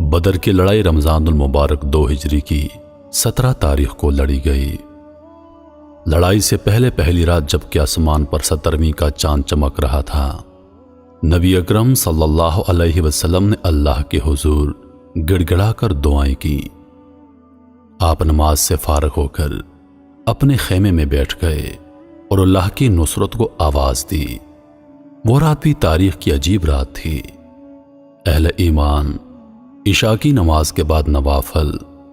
بدر کی لڑائی رمضان المبارک 2 ہجری کی 17 تاریخ کو لڑی گئی۔ لڑائی سے پہلے پہلی رات جب کہ آسمان پر 17ویں کا چاند چمک رہا تھا، نبی اکرم صلی اللہ علیہ وسلم نے اللہ کے حضور گڑ گڑا کر دعائیں کی۔ آپ نماز سے فارغ ہو کر اپنے خیمے میں بیٹھ گئے اور اللہ کی نصرت کو آواز دی۔ وہ رات بھی تاریخ کی عجیب رات تھی۔ اہل ایمان عشاء کی نماز کے بعد نوافل،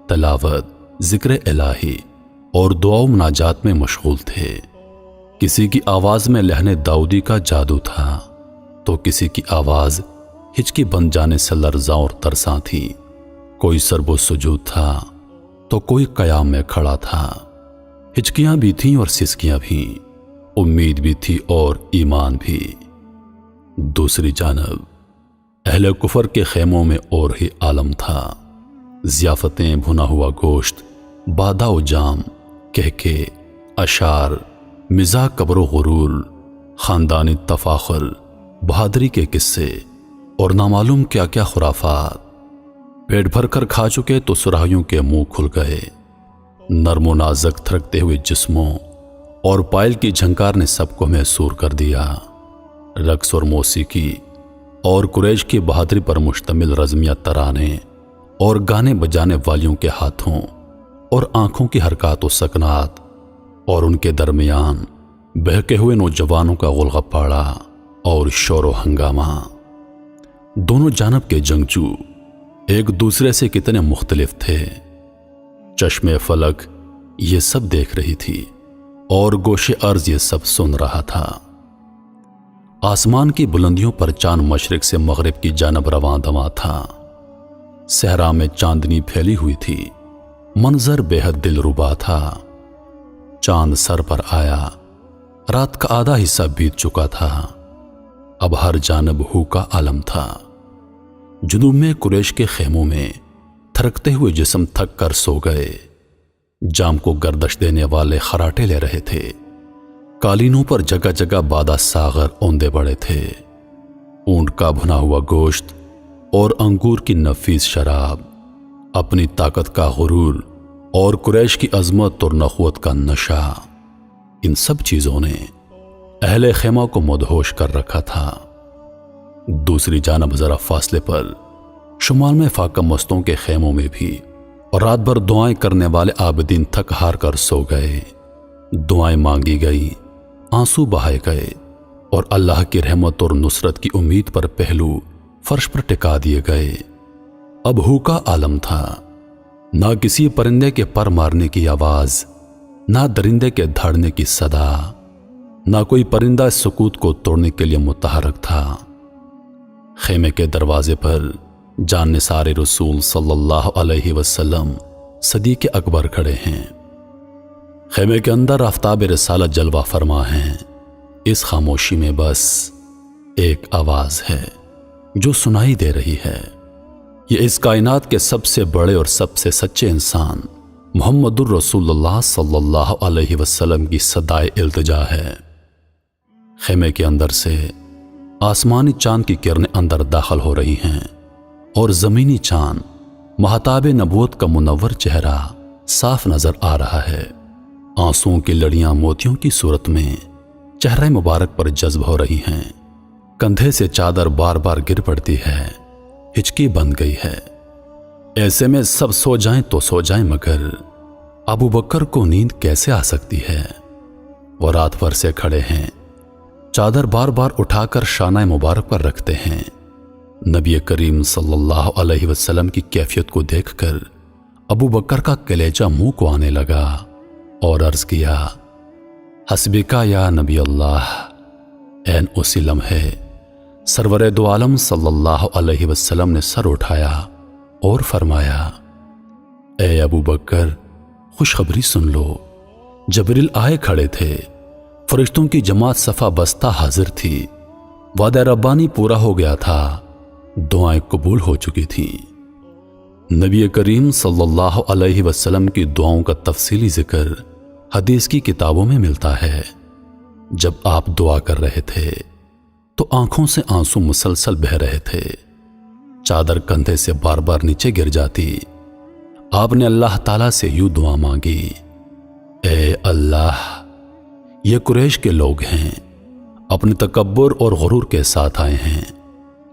تلاوت، ذکر الہی اور دعا و مناجات میں مشغول تھے۔ کسی کی آواز میں لہن داؤدی کا جادو تھا تو کسی کی آواز ہچکی بن جانے سے لرزاں اور ترساں تھی۔ کوئی سرب و سجود تھا تو کوئی قیام میں کھڑا تھا۔ ہچکیاں بھی تھیں اور سسکیاں بھی، امید بھی تھی اور ایمان بھی۔ دوسری جانب اہل کفر کے خیموں میں اور ہی عالم تھا۔ ضیافتیں، بھنا ہوا گوشت، بادہ و جام، کہکے، اشعار، مزاح، کبر و غرور، خاندانی تفاخر، بہادری کے قصے اور نامعلوم کیا کیا خرافات۔ پیٹ بھر کر کھا چکے تو سراہیوں کے منہ کھل گئے۔ نرم و نازک تھرکتے ہوئے جسموں اور پائل کی جھنکار نے سب کو محصور کر دیا۔ رقص اور موسیقی اور قریش کی بہادری پر مشتمل رزمیہ ترانے اور گانے بجانے والیوں کے ہاتھوں اور آنکھوں کی حرکات و سکنات اور ان کے درمیان بہکے ہوئے نوجوانوں کا غلغپاڑا اور شور و ہنگامہ۔ دونوں جانب کے جنگجو ایک دوسرے سے کتنے مختلف تھے۔ چشم فلک یہ سب دیکھ رہی تھی اور گوش ارض یہ سب سن رہا تھا۔ آسمان کی بلندیوں پر چاند مشرق سے مغرب کی جانب رواں دواں تھا۔ صحرا میں چاندنی پھیلی ہوئی تھی، منظر بے حد دلربا تھا۔ چاند سر پر آیا، رات کا آدھا حصہ بیت چکا تھا۔ اب ہر جانب ہو کا عالم تھا۔ جنوب میں قریش کے خیموں میں تھرکتے ہوئے جسم تھک کر سو گئے۔ جام کو گردش دینے والے خراٹے لے رہے تھے۔ قالینوں پر جگہ جگہ بادہ ساغر اوندے بڑے تھے۔ اونٹ کا بھنا ہوا گوشت اور انگور کی نفیس شراب، اپنی طاقت کا غرور اور قریش کی عظمت اور نخوت کا نشہ، ان سب چیزوں نے اہل خیمہ کو مدہوش کر رکھا تھا۔ دوسری جانب ذرا فاصلے پر شمال میں فاقہ مستوں کے خیموں میں بھی اور رات بھر دعائیں کرنے والے عابدین تھک ہار کر سو گئے۔ دعائیں مانگی گئی، آنسو بہائے گئے اور اللہ کی رحمت اور نصرت کی امید پر پہلو فرش پر ٹکا دیے گئے۔ اب ہو کا عالم تھا۔ نہ کسی پرندے کے پر مارنے کی آواز، نہ درندے کے دھاڑنے کی صدا، نہ کوئی پرندہ اس سکوت کو توڑنے کے لیے متحرک تھا۔ خیمے کے دروازے پر جان نثار رسول صلی اللہ علیہ وسلم صدیق اکبر کھڑے ہیں۔ خیمے کے اندر آفتاب رسالت جلوہ فرما ہیں۔ اس خاموشی میں بس ایک آواز ہے جو سنائی دے رہی ہے۔ یہ اس کائنات کے سب سے بڑے اور سب سے سچے انسان محمد الرسول اللہ صلی اللہ علیہ وسلم کی صدائے التجا ہے۔ خیمے کے اندر سے آسمانی چاند کی کرنیں اندر داخل ہو رہی ہیں اور زمینی چاند مہتاب نبوت کا منور چہرہ صاف نظر آ رہا ہے۔ آنسوؤں کی لڑیاں موتیوں کی صورت میں چہرہ مبارک پر جذب ہو رہی ہیں۔ کندھے سے چادر بار بار گر پڑتی ہے، ہچکی بن گئی ہے۔ ایسے میں سب سو جائیں تو سو جائیں، مگر ابو بکر کو نیند کیسے آ سکتی ہے؟ وہ رات بھر سے کھڑے ہیں، چادر بار بار اٹھا کر شانہ مبارک پر رکھتے ہیں۔ نبی کریم صلی اللہ علیہ وسلم کی کیفیت کو دیکھ کر ابو بکر کا کلیجہ منہ کو آنے لگا اور عرض کیا، حسبکا یا نبی اللہ۔ این اسی لمحے سرور دو عالم صلی اللہ علیہ وسلم نے سر اٹھایا اور فرمایا، اے ابو بکر، خوشخبری سن لو۔ جبریل آئے کھڑے تھے، فرشتوں کی جماعت صفا بستہ حاضر تھی، وعدہ ربانی پورا ہو گیا تھا، دعائیں قبول ہو چکی تھیں۔ نبی کریم صلی اللہ علیہ وسلم کی دعاؤں کا تفصیلی ذکر حدیث کی کتابوں میں ملتا ہے۔ جب آپ دعا کر رہے تھے تو آنکھوں سے آنسو مسلسل بہہ رہے تھے۔ چادر کندھے سے بار بار نیچے گر جاتی۔ آپ نے اللہ تعالیٰ سے یوں دعا مانگی، اے اللہ، یہ قریش کے لوگ ہیں، اپنے تکبر اور غرور کے ساتھ آئے ہیں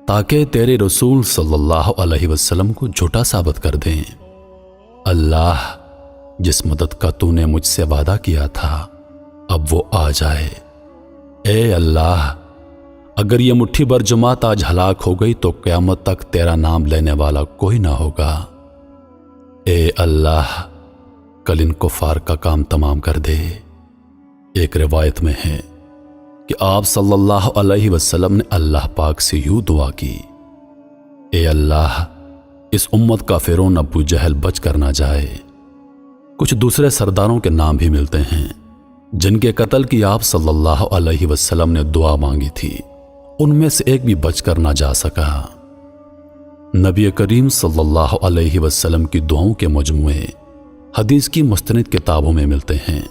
تاکہ تیرے رسول صلی اللہ علیہ وسلم کو جھوٹا ثابت کر دیں۔ اللہ، جس مدد کا تو نے مجھ سے وعدہ کیا تھا اب وہ آ جائے۔ اے اللہ، اگر یہ مٹھی بھر جماعت آج ہلاک ہو گئی تو قیامت تک تیرا نام لینے والا کوئی نہ ہوگا۔ اے اللہ، کل ان کفار کا کام تمام کر دے۔ ایک روایت میں ہے کہ آپ صلی اللہ علیہ وسلم نے اللہ پاک سے یوں دعا کی، اے اللہ، اس امت کا فرعون ابو جہل بچ کر نہ جائے۔ کچھ دوسرے سرداروں کے نام بھی ملتے ہیں جن کے قتل کی آپ صلی اللہ علیہ وسلم نے دعا مانگی تھی، ان میں سے ایک بھی بچ کر نہ جا سکا۔ نبی کریم صلی اللہ علیہ وسلم کی دعاؤں کے مجموعے حدیث کی مستند کتابوں میں ملتے ہیں۔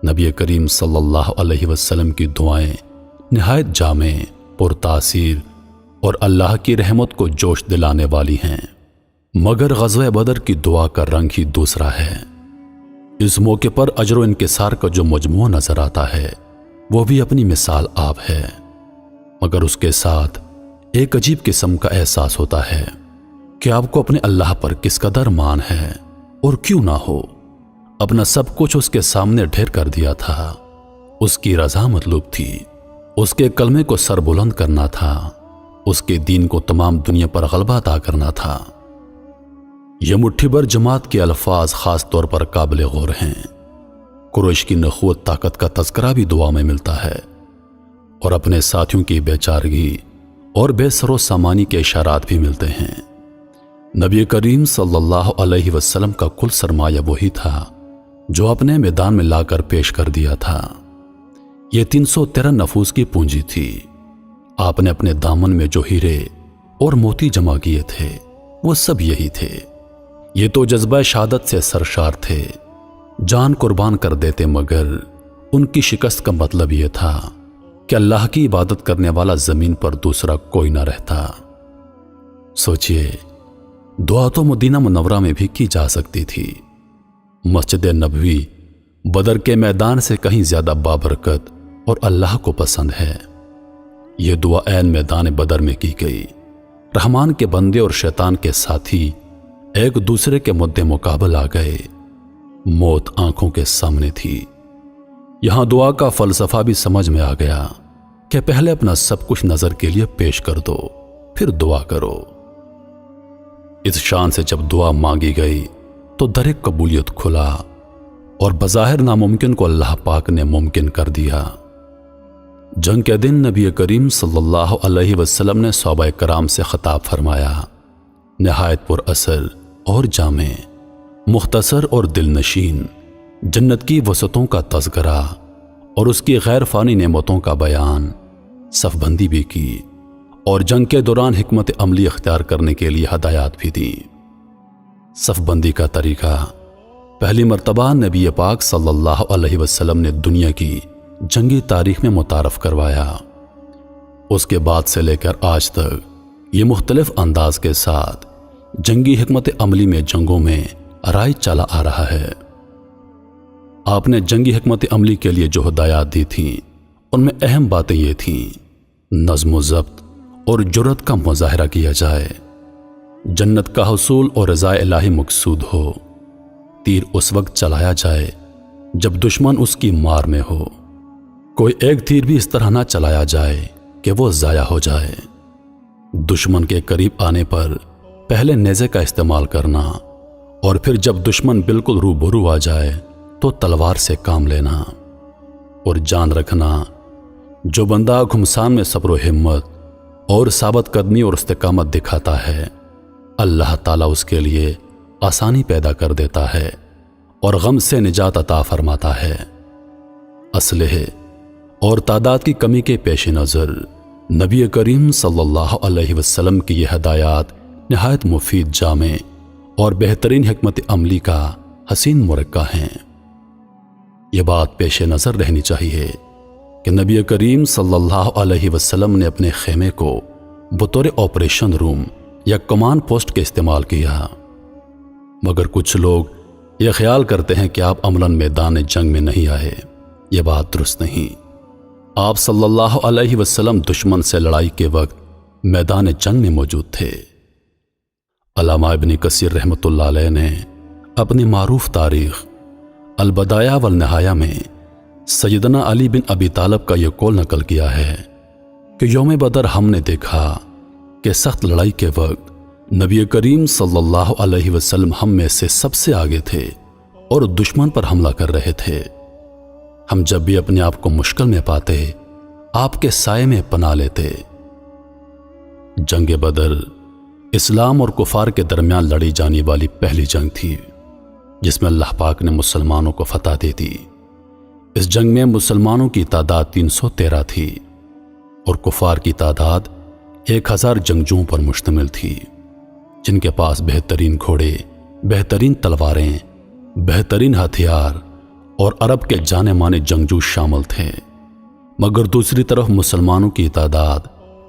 نبی کریم صلی اللہ علیہ وسلم کی دعائیں نہایت جامع، پرتاثیر اور اللہ کی رحمت کو جوش دلانے والی ہیں، مگر غزوہ بدر کی دعا کا رنگ ہی دوسرا ہے۔ اس موقع پر اجر و انکسار کا جو مجموعہ نظر آتا ہے وہ بھی اپنی مثال آپ ہے، مگر اس کے ساتھ ایک عجیب قسم کا احساس ہوتا ہے کہ آپ کو اپنے اللہ پر کس قدر مان ہے، اور کیوں نہ ہو، اپنا سب کچھ اس کے سامنے ڈھیر کر دیا تھا۔ اس کی رضا مطلوب تھی، اس کے کلمے کو سر بلند کرنا تھا، اس کے دین کو تمام دنیا پر غلبہ عطا کرنا تھا۔ یہ مٹھی بھر جماعت کے الفاظ خاص طور پر قابل غور ہیں۔ قریش کی نخوت طاقت کا تذکرہ بھی دعا میں ملتا ہے، اور اپنے ساتھیوں کی بے چارگی اور بے سر و سامانی کے اشارات بھی ملتے ہیں۔ نبی کریم صلی اللہ علیہ وسلم کا کل سرمایہ وہی تھا جو اپنے میدان میں لا کر پیش کر دیا تھا۔ یہ 313 نفوس کی پونجی تھی۔ آپ نے اپنے دامن میں جو ہیرے اور موتی جمع کیے تھے وہ سب یہی تھے۔ یہ تو جذبہ شہادت سے سرشار تھے، جان قربان کر دیتے، مگر ان کی شکست کا مطلب یہ تھا کہ اللہ کی عبادت کرنے والا زمین پر دوسرا کوئی نہ رہتا۔ سوچئے، دعا تو مدینہ منورہ میں بھی کی جا سکتی تھی۔ مسجد نبوی بدر کے میدان سے کہیں زیادہ بابرکت اور اللہ کو پسند ہے۔ یہ دعا عین میدان بدر میں کی گئی۔ رحمان کے بندے اور شیطان کے ساتھی ایک دوسرے کے مد مقابل آ گئے۔ موت آنکھوں کے سامنے تھی۔ یہاں دعا کا فلسفہ بھی سمجھ میں آ گیا کہ پہلے اپنا سب کچھ نظر کے لیے پیش کر دو، پھر دعا کرو۔ اس شان سے جب دعا مانگی گئی تو در قبولیت کھلا، اور بظاہر ناممکن کو اللہ پاک نے ممکن کر دیا۔ جنگ کے دن نبی کریم صلی اللہ علیہ وسلم نے صحابہ کرام سے خطاب فرمایا، نہایت پر اثر اور جامع، مختصر اور دل نشین، جنت کی وسعتوں کا تذکرہ اور اس کی غیر فانی نعمتوں کا بیان، صف بندی بھی کی، اور جنگ کے دوران حکمت عملی اختیار کرنے کے لیے ہدایات بھی دی۔ صف بندی کا طریقہ پہلی مرتبہ نبی پاک صلی اللہ علیہ وسلم نے دنیا کی جنگی تاریخ میں متعارف کروایا۔ اس کے بعد سے لے کر آج تک یہ مختلف انداز کے ساتھ جنگی حکمت عملی میں جنگوں میں رائج چلا آ رہا ہے۔ آپ نے جنگی حکمت عملی کے لیے جو ہدایات دی تھیں ان میں اہم باتیں یہ تھیں: نظم و ضبط اور جرأت کا مظاہرہ کیا جائے، جنت کا حصول اور رضا الہی مقصود ہو، تیر اس وقت چلایا جائے جب دشمن اس کی مار میں ہو، کوئی ایک تیر بھی اس طرح نہ چلایا جائے کہ وہ ضائع ہو جائے، دشمن کے قریب آنے پر پہلے نیزے کا استعمال کرنا، اور پھر جب دشمن بالکل روبرو آ جائے تو تلوار سے کام لینا، اور جان رکھنا جو بندہ گھمسان میں صبر و ہمت اور ثابت قدمی اور استقامت دکھاتا ہے، اللہ تعالیٰ اس کے لیے آسانی پیدا کر دیتا ہے اور غم سے نجات عطا فرماتا ہے۔ اسلحے اور تعداد کی کمی کے پیش نظر نبی کریم صلی اللہ علیہ وسلم کی یہ ہدایات نہایت مفید، جامع اور بہترین حکمت عملی کا حسین مرقع ہیں۔ یہ بات پیش نظر رہنی چاہیے کہ نبی کریم صلی اللہ علیہ وسلم نے اپنے خیمے کو بطور آپریشن روم یا کمانڈ پوسٹ کے استعمال کیا، مگر کچھ لوگ یہ خیال کرتے ہیں کہ آپ عملاً میدان جنگ میں نہیں آئے۔ یہ بات درست نہیں۔ آپ صلی اللہ علیہ وسلم دشمن سے لڑائی کے وقت میدان جنگ میں موجود تھے۔ علامہ ابن کثیر رحمۃ اللہ علیہ نے اپنی معروف تاریخ البدایہ والنہایہ میں سیدنا علی بن ابی طالب کا یہ قول نقل کیا ہے کہ یوم بدر ہم نے دیکھا کہ سخت لڑائی کے وقت نبی کریم صلی اللہ علیہ وسلم ہم میں سے سب سے آگے تھے اور دشمن پر حملہ کر رہے تھے۔ ہم جب بھی اپنے آپ کو مشکل میں پاتے آپ کے سائے میں پناہ لیتے۔ جنگ بدر اسلام اور کفار کے درمیان لڑی جانے والی پہلی جنگ تھی جس میں اللہ پاک نے مسلمانوں کو فتح دے دی۔ اس جنگ میں مسلمانوں کی تعداد 313 تھی اور کفار کی تعداد 1000 جنگجوؤں پر مشتمل تھی، جن کے پاس بہترین گھوڑے، بہترین تلواریں، بہترین ہتھیار اور عرب کے جانے مانے جنگجو شامل تھے۔ مگر دوسری طرف مسلمانوں کی تعداد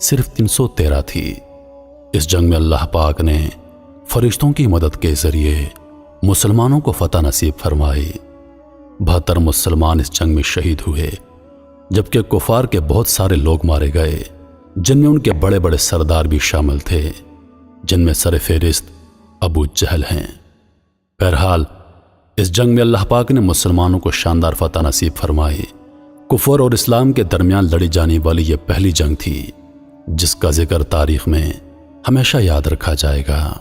صرف 313 تھی۔ اس جنگ میں اللہ پاک نے فرشتوں کی مدد کے ذریعے مسلمانوں کو فتح نصیب فرمائی۔ 72 مسلمان اس جنگ میں شہید ہوئے، جبکہ کفار کے بہت سارے لوگ مارے گئے، جن میں ان کے بڑے بڑے سردار بھی شامل تھے، جن میں سر فہرست ابو جہل ہیں۔ بہرحال اس جنگ میں اللہ پاک نے مسلمانوں کو شاندار فتح نصیب فرمائی۔ کفر اور اسلام کے درمیان لڑی جانے والی یہ پہلی جنگ تھی جس کا ذکر تاریخ میں ہمیشہ یاد رکھا جائے گا۔